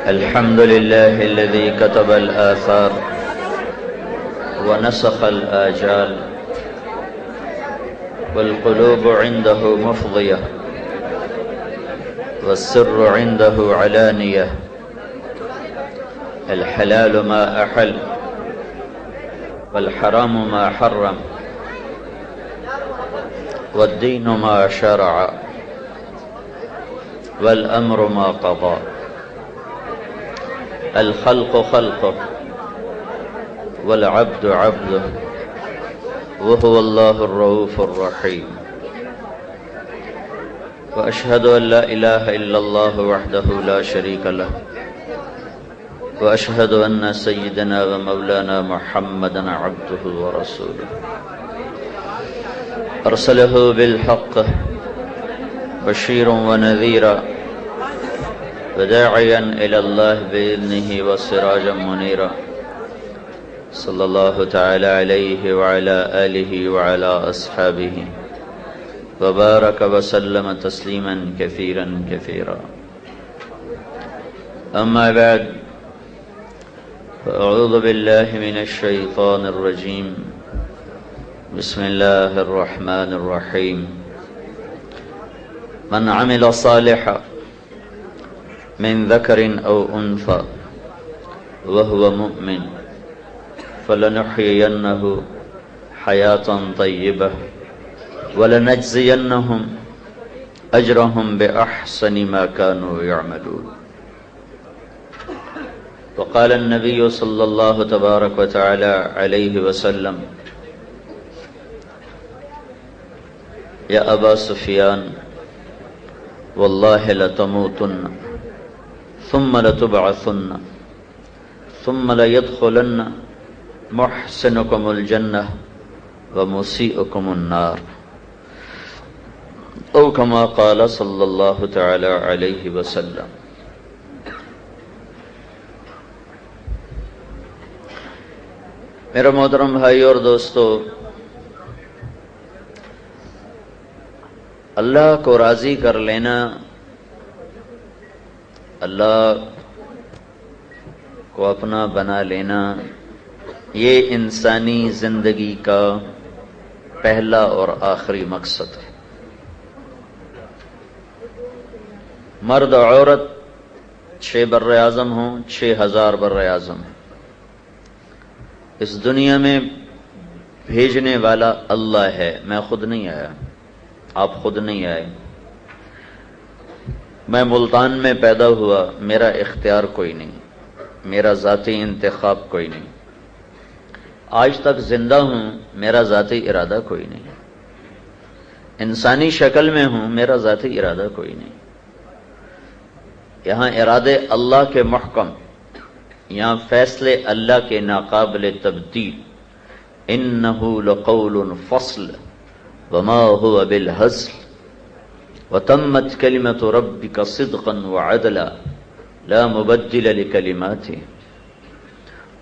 الحمد لله الذي كتب الآثار ونسخ الآجال والقلوب عنده مفضية والسر عنده علانية. الحلال ما أحل والحرام ما حرم والدين ما شرع والأمر ما قضى. الخلق خلقه والعبد عبده وهو الله الرؤوف الرحيم. وأشهد أن لا إله إلا الله وحده لا شريك له وأشهد أن سيدنا ومولانا محمدا عبده ورسوله أرسله بالحق بشيرا ونذيرا وداعيا إلى الله بإذنه وسراجا منيرا. صلى الله تعالى عليه وعلى آله وعلى أصحابه وبارك وسلم تسليما كثيرا كثيرا. أما بعد، فأعوذ بالله من الشيطان الرجيم. بسم الله الرحمن الرحيم. من عمل صالحا من ذكر أو أنثى وهو مؤمن فلنحيينه حياة طيبة ولنجزينهم أجرهم بأحسن ما كانوا يعملون. وقال النبي صلى الله تبارك وتعالى عليه وسلم: يا أبا سفيان والله لتموتن ثم لتبعثن ثم ليدخلن محسنكم الجنة ومسيئكم النار، أو كما قال صلى الله تعالى عليه وسلم. میرے محترم بھائی اور دوستو، اللہ کو راضی کر لینا، اللہ کو اپنا بنا لینا، یہ انسانی زندگی کا پہلا اور آخری مقصد ہے. مرد عورت 6 بر اعظم ہوں، 6000 بر اعظم ہیں، اس دنیا میں بھیجنے والا اللہ ہے. میں خود نہیں آیا، آپ خود نہیں آئے. میں ملتان میں پیدا ہوا، میرا اختیار کوئی نہیں، میرا ذاتی انتخاب کوئی نہیں. آج تک زندہ ہوں، میرا ذاتی ارادہ کوئی نہیں. انسانی شکل میں ہوں، میرا ذاتی ارادہ کوئی نہیں. یہاں ارادے اللہ کے محکم، یہاں فیصلے اللہ کے ناقابل تبدیل. انہ لقول فصل وما هو بالهزل وتمت كلمة ربك صدقا وعدلا لا مبدل لكلماته.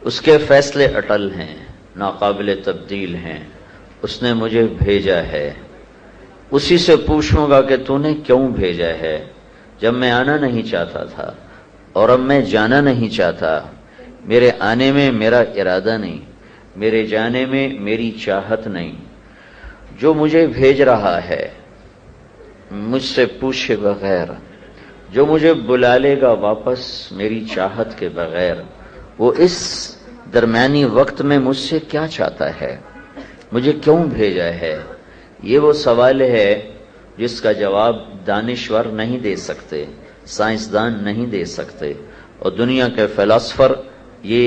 اس کے فیصلے اٹل ہیں، ناقابل تبدیل ہیں. اس نے مجھے بھیجا ہے. اسی سے پوچھوں گا کہ تو نے کیوں بھیجا ہے، جب میں آنا نہیں چاہتا تھا اور اب میں جانا نہیں چاہتا. میرے آنے میں میرا ارادہ نہیں، میرے جانے میں میری چاہت نہیں. جو مجھے بھیج رہا ہے مجھ سے پوچھے بغیر، جو مجھے بلا لے گا واپس میری چاہت کے بغیر، وہ اس درمیانی وقت میں مجھ سے کیا چاہتا ہے، مجھے کیوں بھیجا ہے. یہ وہ سوال ہے جس کا جواب دانشور نہیں دے سکتے، سائنسدان نہیں دے سکتے، اور دنیا کے فلاسفر یہ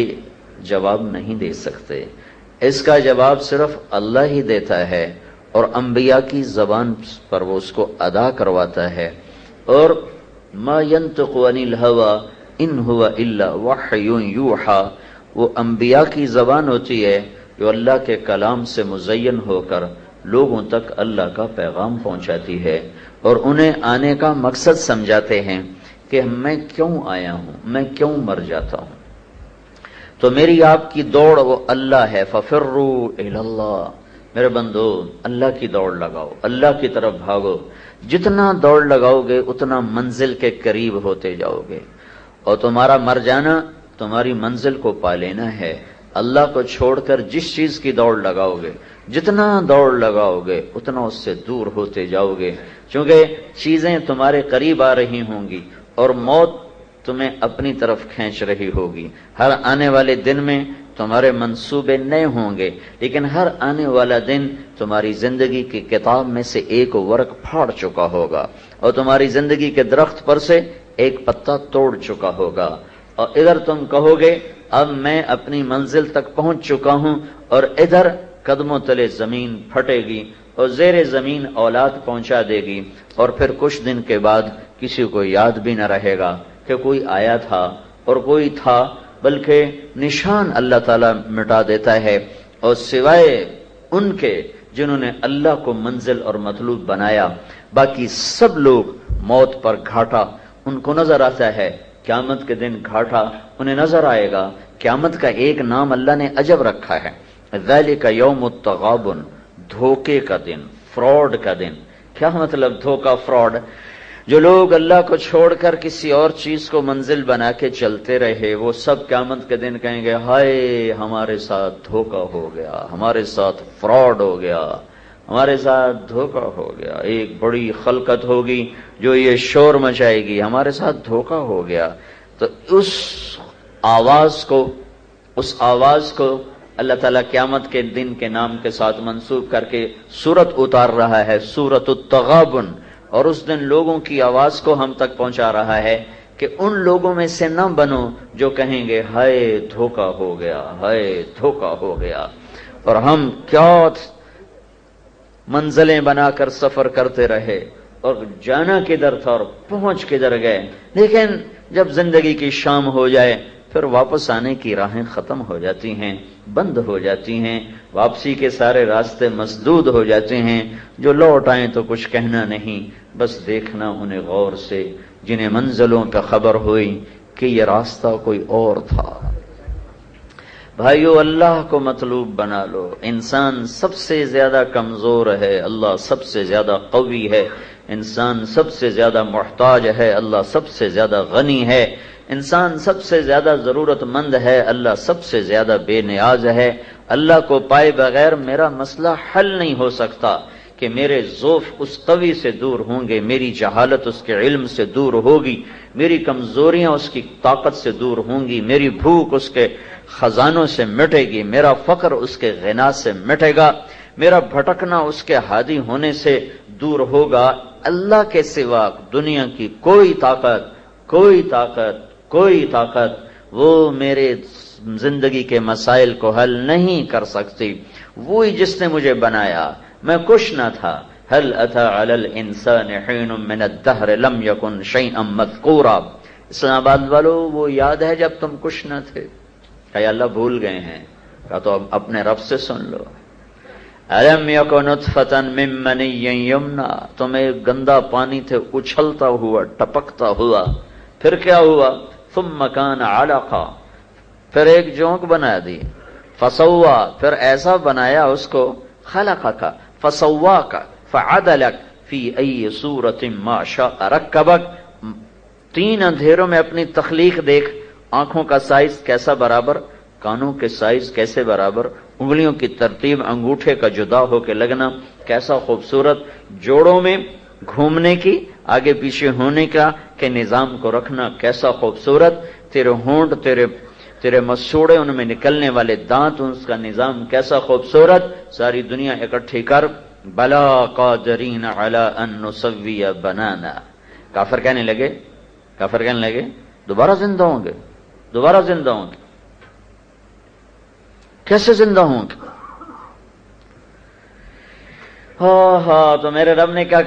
جواب نہیں دے سکتے. اس کا جواب صرف اللہ ہی دیتا ہے، اور انبیاء کی زبان پر وہ اس کو ادا کرواتا ہے. اور ما ينطق عن الهوى ان هو الا وحی یوحى، وہ انبیاء کی زبان ہوتی ہے جو اللہ کے کلام سے مزین ہو کر لوگوں تک اللہ کا پیغام پہنچاتی ہے، اور انہیں آنے کا مقصد سمجھاتے ہیں کہ میں کیوں آیا ہوں، میں کیوں مر جاتا ہوں. تو میری آپ کی دوڑ وہ اللہ ہے. ففروا الی اللہ، میرے بندو اللہ کی دوڑ لگاؤ، اللہ کی طرف بھاگو. جتنا دوڑ لگاؤ گے اتنا منزل کے قریب ہوتے جاؤ گے. اور تمہارا مر جانا تمہاری منزل کو پا لینا ہے۔ اللہ کو چھوڑ کر جس چیز کی دوڑ لگاؤ گے، جتنا دوڑ لگاؤ گے اتنا اس سے دور ہوتے جاؤ گے، چونکہ چیزیں تمہارے قریب آ رہی ہوں گی اور موت تمہیں اپنی طرف کھینچ رہی ہوگی۔ ہر آنے والے دن میں تمہارے منصوبے نئے ہوں گے، لیکن ہر آنے والا دن تمہاری زندگی کی کتاب میں سے ایک ورق پھاڑ چکا ہوگا اور تمہاری زندگی کے درخت پر سے ایک پتا توڑ چکا ہوگا، اور ادھر تم کہو گے اب میں اپنی منزل تک پہنچ چکا ہوں، اور ادھر قدموں تلے زمین پھٹے گی اور زیر زمین اولاد پہنچا دے گی، اور پھر کچھ دن کے بعد کسی کو یاد بھی نہ رہے گا کہ کوئی آیا تھا اور کوئی تھا، بلکہ نشان اللہ تعالیٰ مٹا دیتا ہے، اور سوائے ان کے جنہوں نے اللہ کو منزل اور مطلوب بنایا، باقی سب لوگ موت پر گھاٹا ان کو نظر آتا ہے۔ قیامت کے دن گھاٹا انہیں نظر آئے گا۔ قیامت کا ایک نام اللہ نے عجب رکھا ہے، ذالک یوم التغابن، دھوکے کا دن، فراڈ کا دن۔ کیا مطلب دھوکا، فراڈ؟ جو لوگ اللہ کو چھوڑ کر کسی اور چیز کو منزل بنا کے چلتے رہے، وہ سب قیامت کے دن کہیں گے ہائے ہمارے ساتھ دھوکا ہو گیا، ہمارے ساتھ فراڈ ہو گیا، ہمارے ساتھ دھوکا ہو گیا۔ ایک بڑی خلقت ہوگی جو یہ شور مچائے گی، ہمارے ساتھ دھوکا ہو گیا۔ تو اس آواز کو اللہ تعالیٰ قیامت کے دن کے نام کے ساتھ منسوب کر کے سورت اتار رہا ہے، سورت التغابن، اور اس دن لوگوں کی آواز کو ہم تک پہنچا رہا ہے کہ ان لوگوں میں سے نہ بنو جو کہیں گے ہائے دھوکا ہو گیا، ہائے دھوکا ہو گیا۔ اور ہم کیا منزلیں بنا کر سفر کرتے رہے اور جانا کدھر تھا اور پہنچ کدھر گئے، لیکن جب زندگی کی شام ہو جائے پھر واپس آنے کی راہیں ختم ہو جاتی ہیں، بند ہو جاتی ہیں، واپسی کے سارے راستے مسدود ہو جاتے ہیں۔ جو لوٹ آئیں تو کچھ کہنا نہیں، بس دیکھنا انہیں غور سے جنہیں منزلوں پہ خبر ہوئی کہ یہ راستہ کوئی اور تھا۔ بھائیو، اللہ کو مطلوب بنا لو۔ انسان سب سے زیادہ کمزور ہے، اللہ سب سے زیادہ قوی ہے۔ انسان سب سے زیادہ محتاج ہے، اللہ سب سے زیادہ غنی ہے۔ انسان سب سے زیادہ ضرورت مند ہے، اللہ سب سے زیادہ بے نیاز ہے۔ اللہ کو پائے بغیر میرا مسئلہ حل نہیں ہو سکتا کہ میرے ضعف اس قوی سے دور ہوں گے، میری جہالت اس کے علم سے دور ہوگی، میری کمزوریاں اس کی طاقت سے دور ہوں گی، میری بھوک اس کے خزانوں سے مٹے گی، میرا فقر اس کے غنا سے مٹے گا، میرا بھٹکنا اس کے ہادی ہونے سے دور ہوگا۔ اللہ کے سوا دنیا کی کوئی طاقت وہ میرے زندگی کے مسائل کو حل نہیں کر سکتی۔ وہی جس نے مجھے بنایا، میں کچھ نہ تھا۔ هل اتى على الانسان حين من الدهر لم يكن شيئا مذكورا۔ اسلام آباد والو، وہ یاد ہے جب تم کچھ نہ تھے؟ کہ اللہ بھول گئے ہیں؟ کہا تو اب اپنے رب سے سن لو۔ الم یکن نطفة من منی یمنی، تم ایک گندا پانی تھے اچھلتا ہوا، ٹپکتا ہوا، پھر کیا ہوا؟ ثم کان علقا، پھر ایک جونک بنا دی، فسوا، پھر ایسا بنایا اس کو، خلقک فسواک فعدلک فی ای صورت ما شاء رکبک۔ 3 اندھیروں میں اپنی تخلیق دیکھ، آنکھوں کا سائز کیسا برابر، کانوں کے سائز کیسے برابر، انگلیوں کی ترتیب انگوٹھے کا جدا ہو کے لگنا کیسا خوبصورت، جوڑوں میں گھومنے کی، آگے پیچھے ہونے کا کہ نظام کو رکھنا کیسا خوبصورت، تیرے ہونٹ، تیرے مسوڑے، ان میں نکلنے والے دانت، اس کا نظام کیسا خوبصورت، ساری دنیا اکٹھی کر، بلا قادرین علی ان نسوی بنانا۔ کافر کہنے لگے دوبارہ زندہ ہوں گے، کیسے زندہ ہوں گے؟ ہاں تو میرے رب نے کیا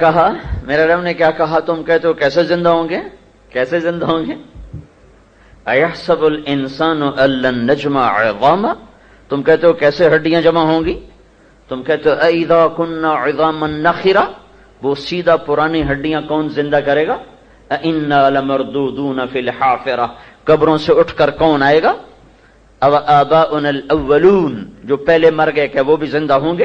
کہا؟ تم کہتے ہو کیسے زندہ ہوں گے؟ ایحسب الانسان ان لن نجمع عظاما، تم کہتے ہو کیسے ہڈیاں جمع ہوں گی؟ تم کہتے ہو اذا كنا عظاما نخرا، وہ سیدھا پرانی ہڈیاں کون زندہ کرے گا؟ انا لمردودون فی الحافرہ، قبروں سے اٹھ کر کون آئے گا؟ او آباؤنا الاولون، جو پہلے مر گئے، کہ وہ بھی زندہ ہوں گے؟